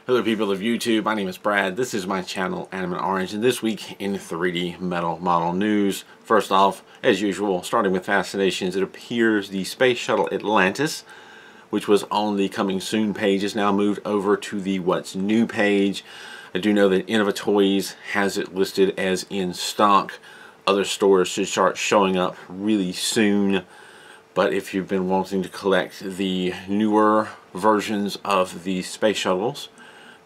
Hello people of YouTube, my name is Brad, this is my channel Animate Orange, and this week in 3D metal model news. First off, as usual, starting with Fascinations, it appears the Space Shuttle Atlantis, which was on the Coming Soon page, is now moved over to the What's New page. I do know that Toys has it listed as in stock. Other stores should start showing up really soon. But if you've been wanting to collect the newer versions of the space shuttles,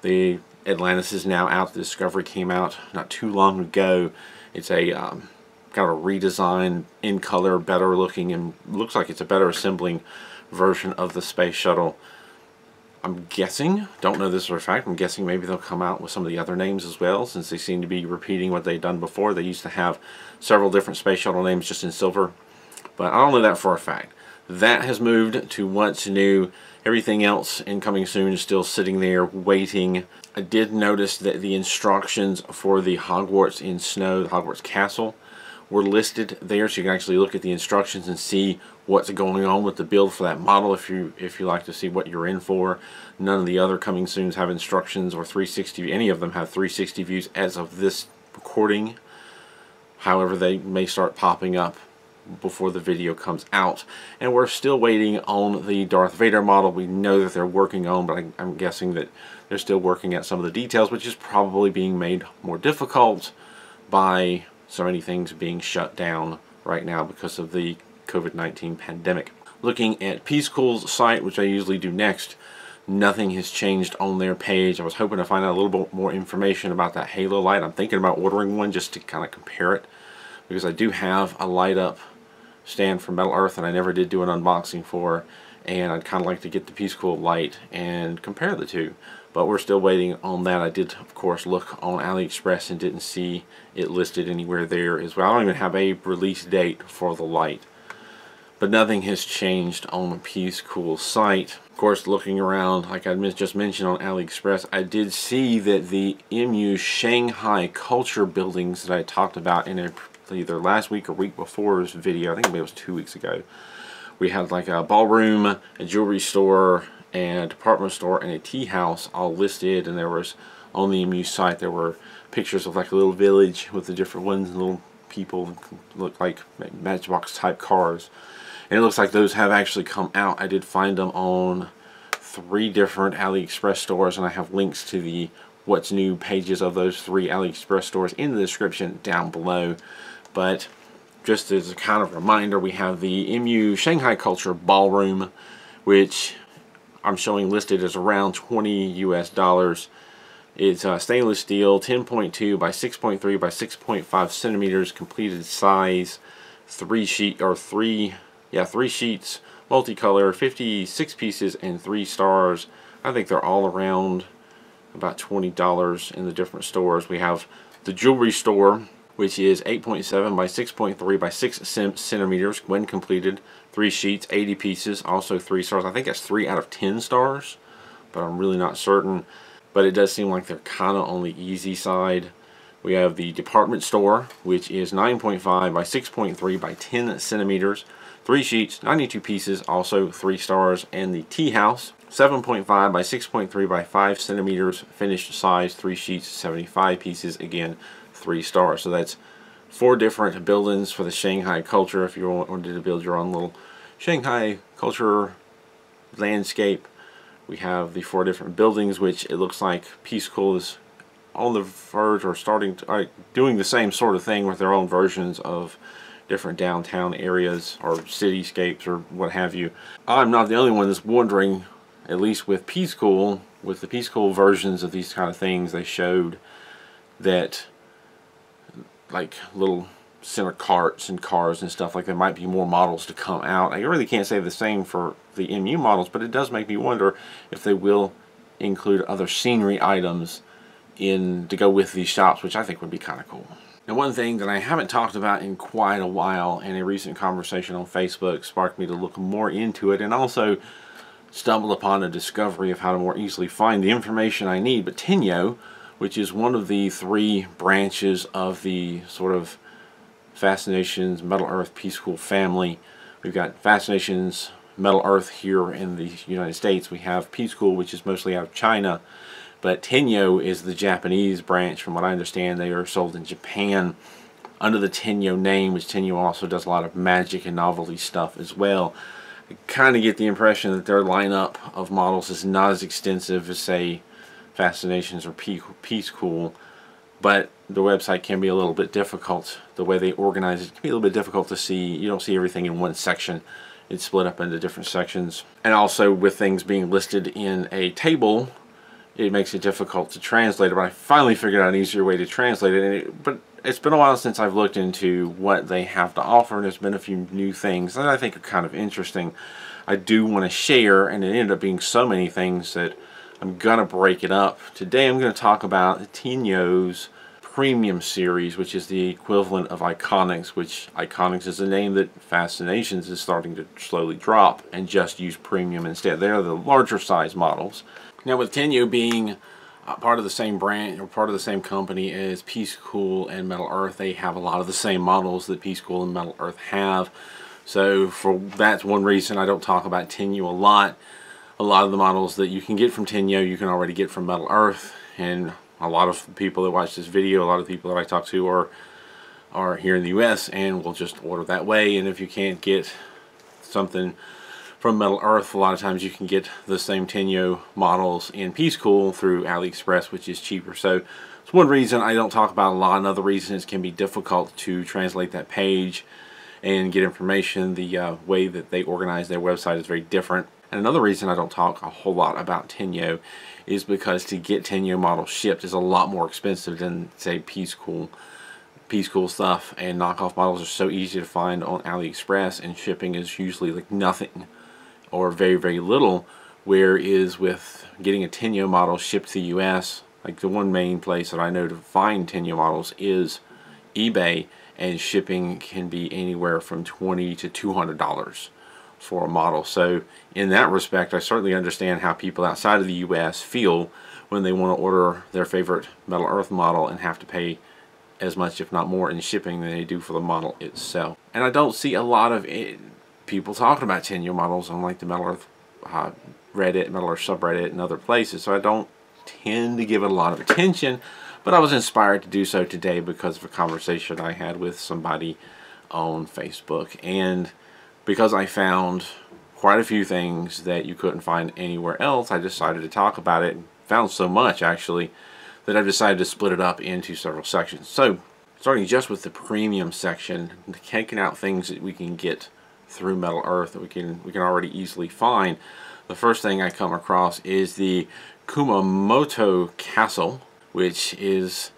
the Atlantis is now out. The Discovery came out not too long ago. It's a kind of a redesign, in color, better looking, and looks like it's a better assembling version of the space shuttle. I'm guessing, don't know this for a fact, I'm guessing maybe they'll come out with some of the other names as well, since they seem to be repeating what they've done before. They used to have several different space shuttle names just in silver, but I don't know that for a fact. That has moved to What's New. Everything else in Coming Soon is still sitting there waiting. I did notice that the instructions for the Hogwarts in Snow, the Hogwarts Castle, were listed there, so you can actually look at the instructions and see what's going on with the build for that model if you like to see what you're in for. None of the other Coming Soons have instructions or 360. Any of them have 360 views as of this recording. However, they may start popping up before the video comes out. And we're still waiting on the Darth Vader model. We know that they're working on, but I'm guessing that they're still working at some of the details, which is probably being made more difficult by so many things being shut down right now because of the COVID-19 pandemic. Looking at Peace Cool's site, which I usually do next, nothing has changed on their page. I was hoping to find out a little bit more information about that Halo light. I'm thinking about ordering one just to kind of compare it, because I do have a light up stand from Metal Earth and I never did do an unboxing for, and I'd kind of like to get the Peace Cool light and compare the two. But we're still waiting on that. I did, of course, look on Aliexpress and didn't see it listed anywhere there as well. I don't even have a release date for the light. But nothing has changed on the Peace Cool site. Of course, looking around, like I just mentioned on Aliexpress, I did see that the MU Shanghai culture buildings that I talked about in either last week or week before's video, I think maybe it was 2 weeks ago, we had like a ballroom, a jewelry store, and a department store, and a tea house all listed, and there was, on the MU site, there were pictures of like a little village with the different ones, and little people look like Matchbox type cars. And it looks like those have actually come out. I did find them on 3 different Aliexpress stores, and I have links to the What's New pages of those 3 Aliexpress stores in the description down below. But just as a kind of reminder, we have the MU Shanghai Culture Ballroom, which I'm showing listed as around $20 US. It's stainless steel, 10.2 by 6.3 by 6.5 centimeters, completed size, 3 sheets, multicolor, 56 pieces, and 3 stars. I think they're all around about $20 in the different stores. We have the jewelry store, which is 8.7 by 6.3 by 6 centimeters when completed, 3 sheets, 80 pieces, also 3 stars. I think that's 3 out of 10 stars, but I'm really not certain. But it does seem like they're kind of on the easy side. We have the department store, which is 9.5 by 6.3 by 10 centimeters, 3 sheets, 92 pieces, also 3 stars. And the tea house, 7.5 by 6.3 by 5 centimeters, finished size, 3 sheets, 75 pieces, again 3 stars. So that's 4 different buildings for the Shanghai culture. If you wanted to build your own little Shanghai culture landscape, we have the 4 different buildings, which it looks like Peace Cool is on the verge or starting to doing the same sort of thing with their own versions of different downtown areas or cityscapes or what have you. I'm not the only one that's wondering, at least with Peace Cool, with the Peace Cool versions of these kind of things, they showed that like little center carts and cars and stuff, like there might be more models to come out. I really can't say the same for the MU models, but it does make me wonder if they will include other scenery items to go with these shops, which I think would be kind of cool. Now, one thing that I haven't talked about in quite a while, and a recent conversation on Facebook sparked me to look more into it, and also stumbled upon a discovery of how to more easily find the information I need. But Tenyo, which is one of the 3 branches of the sort of Fascinations, Metal Earth, Peace Cool family. We've got Fascinations, Metal Earth here in the United States. We have Peace Cool, which is mostly out of China. But Tenyo is the Japanese branch. From what I understand, they are sold in Japan under the Tenyo name, which Tenyo also does a lot of magic and novelty stuff as well. I kind of get the impression that their lineup of models is not as extensive as, say, Fascinations or Peace Cool, but the website can be a little bit difficult. The way they organize it can be a little bit difficult to see. You don't see everything in one section. It's split up into different sections. And also, with things being listed in a table, it makes it difficult to translate it. But I finally figured out an easier way to translate it. But it's been a while since I've looked into what they have to offer, and there's been a few new things that I think are kind of interesting. I do want to share, and it ended up being so many things that I'm gonna break it up. Today I'm going to talk about Tenyo's Premium series, which is the equivalent of Iconics, which Iconics is a name that Fascinations is starting to slowly drop and just use Premium instead. They're the larger size models. Now, with Tenyo being part of the same brand or part of the same company as Peace Cool and Metal Earth, they have a lot of the same models that Peace Cool and Metal Earth have. So that's one reason I don't talk about Tenyo a lot. A lot of the models that you can get from Tenyo, you can already get from Metal Earth, and a lot of people that watch this video, a lot of people that I talk to are here in the US and will just order that way. And if you can't get something from Metal Earth, a lot of times you can get the same Tenyo models in Peace Cool through Aliexpress, which is cheaper. So it's one reason I don't talk about a lot. Another reason is it can be difficult to translate that page and get information. The way that they organize their website is very different. And another reason I don't talk a whole lot about Tenyo is because to get Tenyo models shipped is a lot more expensive than, say, Peace Cool. Peace Cool stuff and knockoff models are so easy to find on AliExpress, and shipping is usually like nothing or very, very little. Whereas with getting a Tenyo model shipped to the US, like the one main place that I know to find Tenyo models is eBay, and shipping can be anywhere from $20 to $200 for a model. So in that respect, I certainly understand how people outside of the US feel when they want to order their favorite Metal Earth model and have to pay as much, if not more, in shipping than they do for the model itself. And I don't see a lot of people talking about Tenyo models on like the Metal Earth Reddit, Metal Earth subreddit, and other places, so I don't tend to give it a lot of attention. But I was inspired to do so today because of a conversation I had with somebody on Facebook, and because I found quite a few things that you couldn't find anywhere else, I decided to talk about it, and found so much actually that I've decided to split it up into several sections. So starting just with the premium section, taking out things that we can get through Metal Earth that we can already easily find. The first thing I come across is the Kumamoto Castle, which is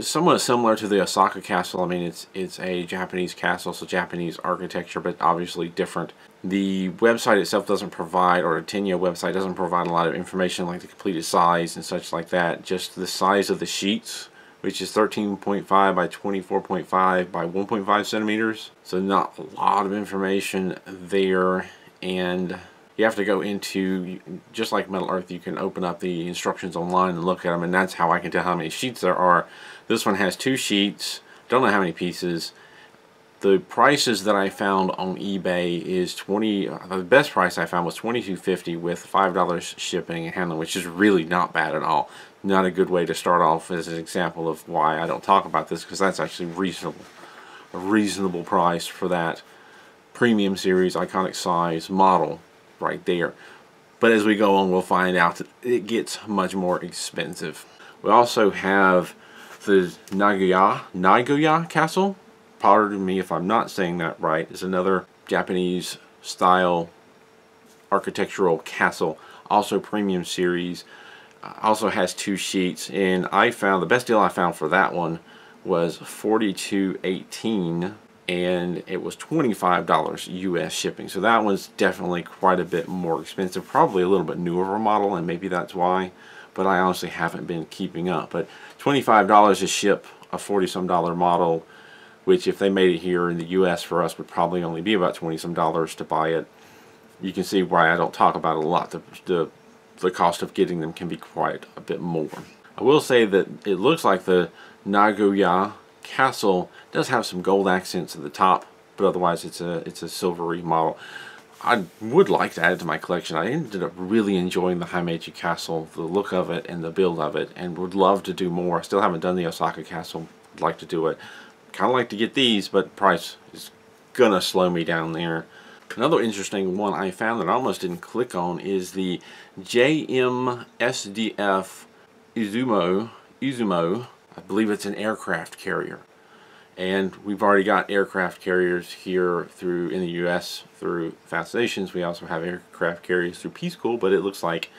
somewhat similar to the Osaka Castle. I mean, it's a Japanese castle, so Japanese architecture, but obviously different. The website itself doesn't provide, or the Tenyo website doesn't provide a lot of information like the completed size and such like that. Just the size of the sheets, which is 13.5 by 24.5 by 1.5 centimeters. So not a lot of information there, and you have to go into, just like Metal Earth, you can open up the instructions online and look at them, and that's how I can tell how many sheets there are. This one has 2 sheets, don't know how many pieces. The prices that I found on eBay is the best price I found was $22.50 with $5 shipping and handling, which is really not bad at all. Not a good way to start off as an example of why I don't talk about this, because that's actually reasonable. A reasonable price for that premium series iconic size model right there. But as we go on, we'll find out that it gets much more expensive. We also have the Nagoya Castle. Pardon me if I'm not saying that right. It's another Japanese style architectural castle, also premium series. Also has 2 sheets, and I found the best deal I found for that one was $42.18, and it was $25 US shipping. So that one's definitely quite a bit more expensive, probably a little bit newer of a model, and maybe that's why, but I honestly haven't been keeping up. But $25 to ship a $40-some model, which if they made it here in the US for us would probably only be about $20-some to buy it. You can see why I don't talk about it a lot. The cost of getting them can be quite a bit more. I will say that it looks like the Nagoya Castle does have some gold accents at the top, but otherwise it's a silvery model. I would like to add it to my collection. I ended up really enjoying the Himeji Castle, the look of it and the build of it, and would love to do more. I still haven't done the Osaka Castle. Would like to do it. Kind of like to get these, but price is gonna slow me down there. Another interesting one I found that I almost didn't click on is the JMSDF Izumo. I believe it's an aircraft carrier. And we've already got aircraft carriers here in the US through Fascinations. We also have aircraft carriers through Peace School, but it looks like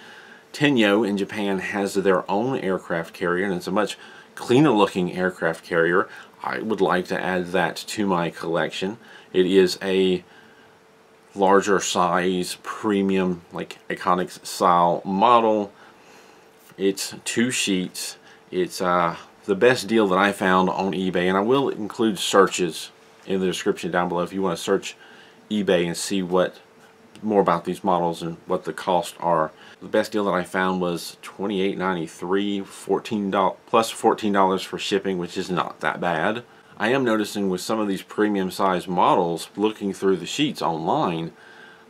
Tenyo in Japan has their own aircraft carrier, and it's a much cleaner looking aircraft carrier. I would like to add that to my collection. It is a larger size, premium, like iconic style model. It's 2 sheets. It's the best deal that I found on eBay, and I will include searches in the description down below if you want to search eBay and see what more about these models and what the costs are. The best deal that I found was $28.93, $14 plus $14 for shipping, which is not that bad. I am noticing with some of these premium size models, looking through the sheets online,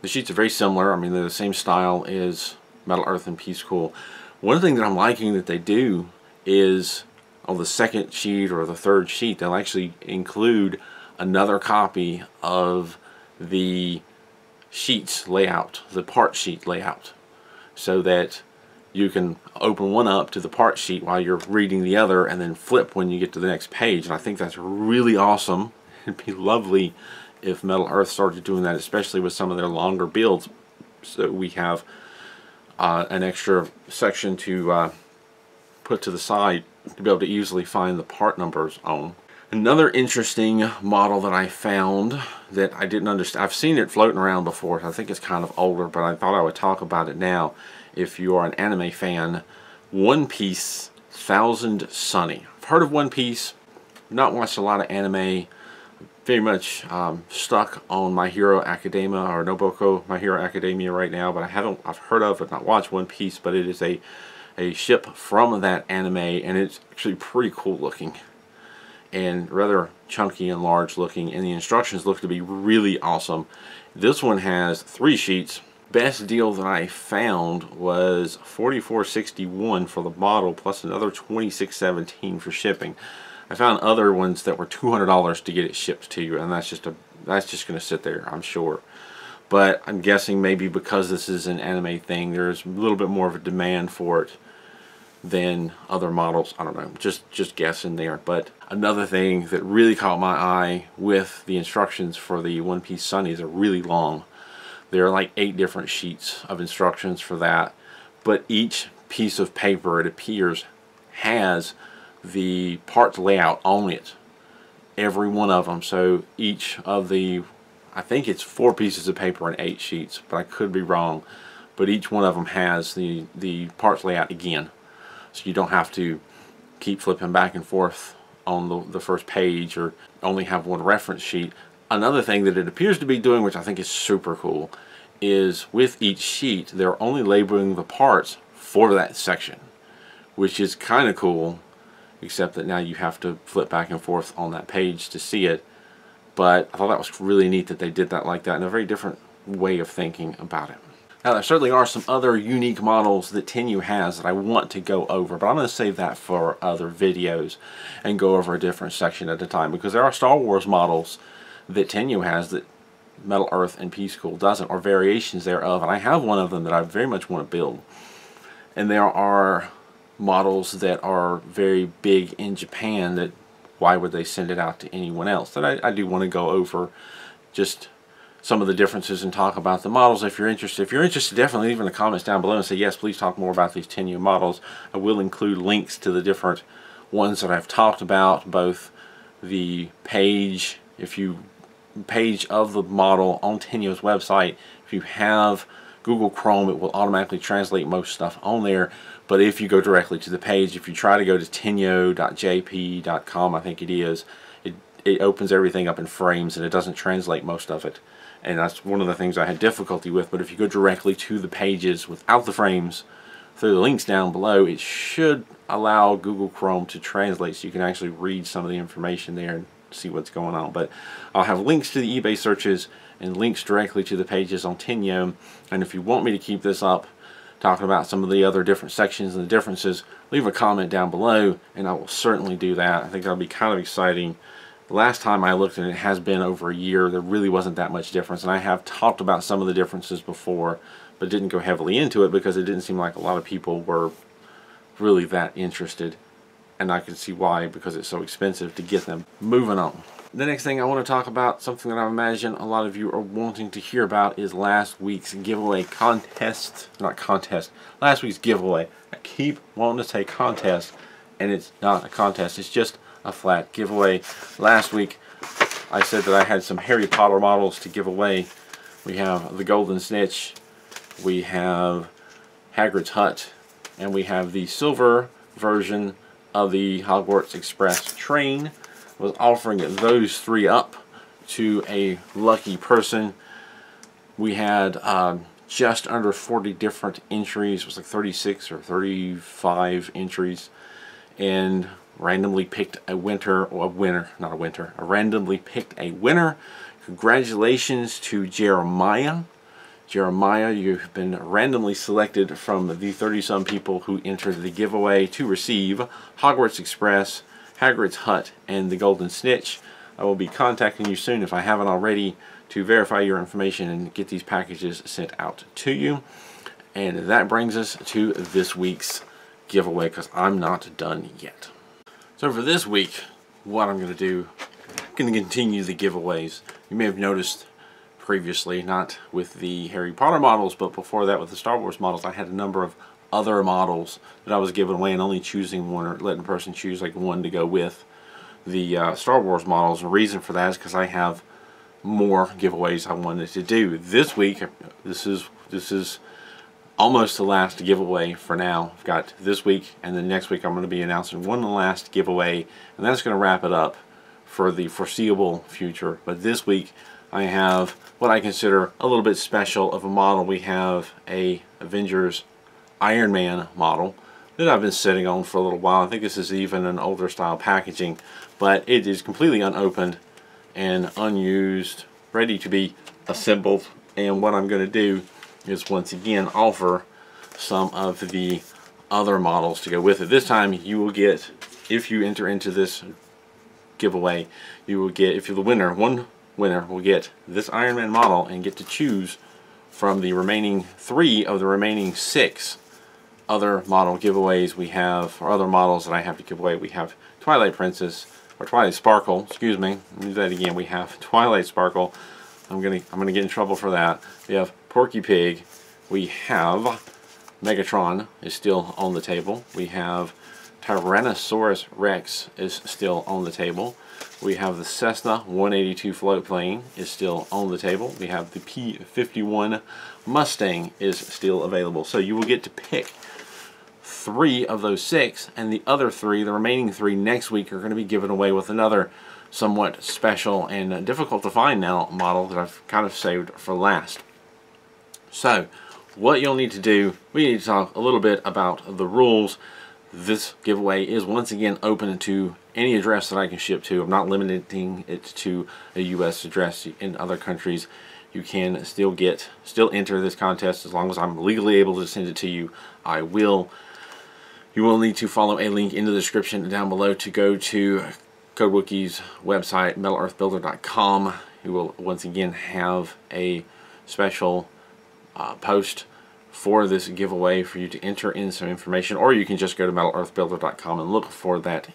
the sheets are very similar. I mean, they're the same style as Metal Earth and Peace School. One thing that I'm liking that they do is on the second sheet or the third sheet, they'll actually include another copy of the sheets layout, the part sheet layout, so that you can open one up to the part sheet while you're reading the other and then flip when you get to the next page. And I think that's really awesome. It'd be lovely if Metal Earth started doing that, especially with some of their longer builds, so we have an extra section to put to the side to be able to easily find the part numbers on. Another interesting model that I found that I didn't understand, I've seen it floating around before, I think it's kind of older, but I thought I would talk about it now. If you are an anime fan, One Piece Thousand Sunny. I've heard of One Piece, not watched a lot of anime, very much stuck on My Hero Academia or Noboko My Hero Academia right now, but I've heard of it, not watched One Piece, but it is a ship from that anime, and it's actually pretty cool looking and rather chunky and large looking, and the instructions look to be really awesome. This one has 3 sheets. Best deal that I found was $44.61 for the model plus another $26.17 for shipping. I found other ones that were $200 to get it shipped to you, and that's just going to sit there, I'm sure. But I'm guessing maybe because this is an anime thing, there's a little bit more of a demand for it than other models. I don't know, just guessing there. But another thing that really caught my eye with the instructions for the One Piece Sunnies are really long. There are like 8 different sheets of instructions for that, but each piece of paper, it appears, has the part layout on it, every one of them. So each of the, I think it's 4 pieces of paper and 8 sheets, but I could be wrong, but each one of them has the parts layout again, so you don't have to keep flipping back and forth on the first page or only have one reference sheet. Another thing that it appears to be doing, which I think is super cool, is with each sheet they're only labeling the parts for that section, which is kind of cool, except that now you have to flip back and forth on that page to see it. But I thought that was really neat that they did that like that, in a very different way of thinking about it. Now, there certainly are some other unique models that Tenyo has that I want to go over, but I'm going to save that for other videos and go over a different section at a time, because there are Star Wars models that Tenyo has that Metal Earth and Peace School doesn't, or variations thereof, and I have one of them that I very much want to build. And there are models that are very big in Japan that why would they send it out to anyone else? That I do want to go over just some of the differences and talk about the models if you're interested. If you're interested, definitely leave in the comments down below and say, yes, please talk more about these Tenyo models. I will include links to the different ones that I've talked about, both the page of the model on Tenyo's website. If you have Google Chrome, it will automatically translate most stuff on there. But if you go directly to the page, if you try to go to tenyo.jp.com, I think it is, it opens everything up in frames and it doesn't translate most of it. And that's one of the things I had difficulty with. But if you go directly to the pages without the frames, through the links down below, it should allow Google Chrome to translate, so you can actually read some of the information there and see what's going on. But I'll have links to the eBay searches and links directly to the pages on Tenyo. And if you want me to keep this up, talking about some of the other different sections and the differences, leave a comment down below and I will certainly do that. I think that'll be kind of exciting. The last time I looked at it, it has been over a year. There really wasn't that much difference, and I have talked about some of the differences before, but didn't go heavily into it because it didn't seem like a lot of people were really that interested, and I can see why, because it's so expensive to get them. Moving on. The next thing I want to talk about, something that I imagine a lot of you are wanting to hear about, is last week's giveaway contest. Not contest. Last week's giveaway. I keep wanting to say contest, and it's not a contest. It's just a flat giveaway. Last week I said that I had some Harry Potter models to give away. We have the Golden Snitch, we have Hagrid's Hut, and we have the silver version of the Hogwarts Express train. I was offering those three up to a lucky person. We had just under 40 different entries. It was like 36 or 35 entries, and randomly picked a randomly picked a winner. Congratulations to Jeremiah. Jeremiah, you've been randomly selected from the 30-some people who entered the giveaway to receive Hogwarts Express, Hagrid's Hut, and the Golden Snitch. I will be contacting you soon, if I haven't already, to verify your information and get these packages sent out to you. And that brings us to this week's giveaway, because I'm not done yet. So for this week, what I'm going to do, I'm going to continue the giveaways. You may have noticed previously, not with the Harry Potter models, but before that with the Star Wars models, I had a number of other models that I was giving away and only choosing one, or letting a person choose like one to go with the Star Wars models. The reason for that is because I have more giveaways I wanted to do. This week, this is almost the last giveaway for now. I've got this week, and then next week I'm going to be announcing one last giveaway, and that's going to wrap it up for the foreseeable future. But this week I have what I consider a little bit special of a model. We have a Avengers Iron Man model that I've been sitting on for a little while. I think this is even an older style packaging, but it is completely unopened and unused, ready to be assembled. And what I'm going to do is once again offer some of the other models to go with it. This time you will get, if you enter into this giveaway, you will get, if you're the winner, one winner will get this Iron Man model and get to choose from the remaining 3 of the remaining 6 other model giveaways we have, or other models that I have to give away. We have Twilight Princess, or Twilight Sparkle, excuse me, let me do that again. We have Twilight Sparkle. I'm gonna get in trouble for that. We have Porky Pig. We have Megatron is still on the table. We have Tyranasaurus Rex is still on the table. We have the Cessna 182 Floatplane is still on the table. We have the P-51 Mustang is still available. So you will get to pick 3 of those 6, and the other 3, the remaining 3 next week, are going to be given away with another somewhat special and difficult to find now model that I've kind of saved for last. So what you'll need to do, we need to talk a little bit about the rules. This giveaway is once again open to any address that I can ship to. I'm not limiting it to a US address. In other countries you can still enter this contest. As long as I'm legally able to send it to you, I will. You will need to follow a link in the description down below to go to CodeWookie's website, MetalEarthBuilder.com. You will once again have a special post for this giveaway for you to enter in some information, or you can just go to MetalEarthBuilder.com and look for that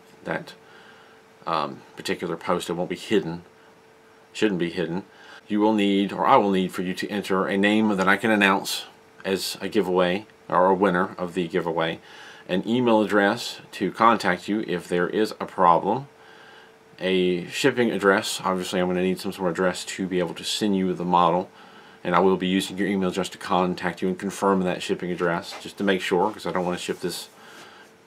particular post. It won't be hidden. Shouldn't be hidden. You will need, or I will need, for you to enter a name that I can announce as a giveaway, or a winner of the giveaway, an email address to contact you if there is a problem, a shipping address. Obviously I'm going to need some sort of address to be able to send you the model, and I will be using your email address to contact you and confirm that shipping address, just to make sure, because I don't want to ship this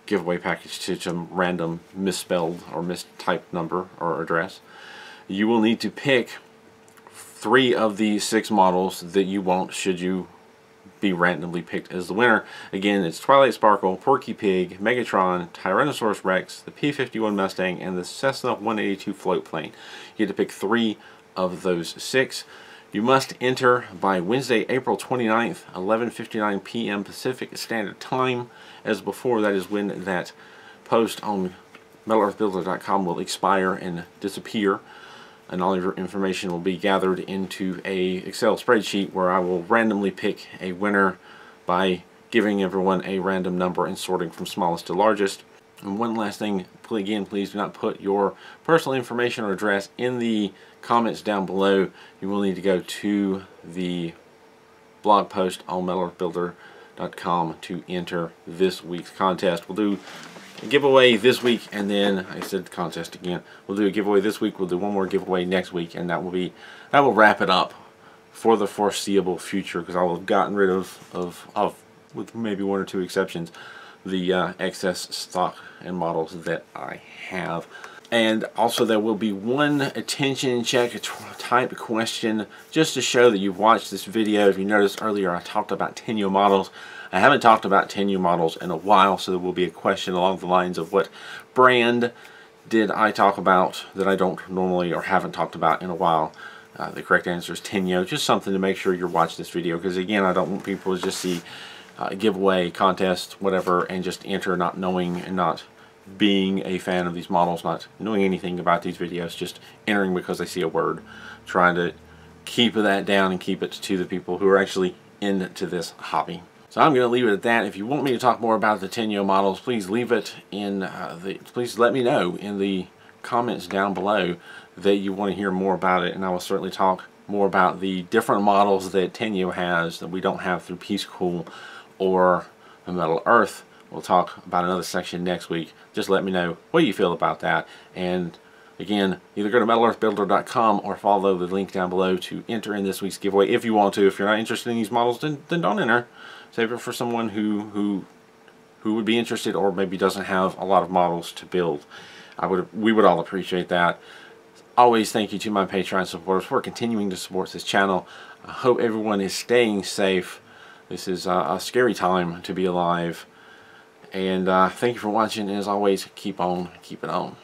giveaway package to some random misspelled or mistyped number or address. You will need to pick 3 of the 6 models that you want, should you be randomly picked as the winner. Again, it's Twilight Sparkle, Porky Pig, Megatron, Tyrannosaurus Rex, the P-51 Mustang, and the Cessna 182 Floatplane. You get to pick 3 of those 6. You must enter by Wednesday, April 29th, 11:59 p.m. Pacific Standard Time. As before, that is when that post on MetalEarthBuilder.com will expire and disappear, and all of your information will be gathered into a Excel spreadsheet where I will randomly pick a winner by giving everyone a random number and sorting from smallest to largest. And one last thing, again, please do not put your personal information or address in the comments down below. You will need to go to the blog post on MetalEarthBuilder.com to enter this week's contest. We'll do a giveaway this week, and then I said contest again. We'll do a giveaway this week. We'll do one more giveaway next week, and that will wrap it up for the foreseeable future, because I will have gotten rid of, with maybe 1 or 2 exceptions, the excess stock and models that I have. And also there will be one attention check type question just to show that you've watched this video. If you noticed earlier, I talked about Tenyo models. I haven't talked about Tenyo models in a while, so there will be a question along the lines of what brand did I talk about that I don't normally or haven't talked about in a while. The correct answer is Tenyo. Just something to make sure you're watching this video, because again, I don't want people to just see giveaway, contest, whatever, and just enter not knowing and not being a fan of these models, not knowing anything about these videos, just entering because they see a word. Trying to keep that down and keep it to the people who are actually into this hobby. So I'm going to leave it at that. If you want me to talk more about the Tenyo models, please leave it in please let me know in the comments down below that you want to hear more about it, and I will certainly talk more about the different models that Tenyo has that we don't have through Peace Cool or Metal Earth. We'll talk about another section next week. Just let me know what you feel about that. And again, either go to MetalEarthBuilder.com or follow the link down below to enter in this week's giveaway if you want to. If you're not interested in these models, then don't enter. Save it for someone who would be interested, or maybe doesn't have a lot of models to build. We would all appreciate that. Always thank you to my Patreon supporters for continuing to support this channel. I hope everyone is staying safe. This is a scary time to be alive. And thank you for watching, and as always, keep on keeping on.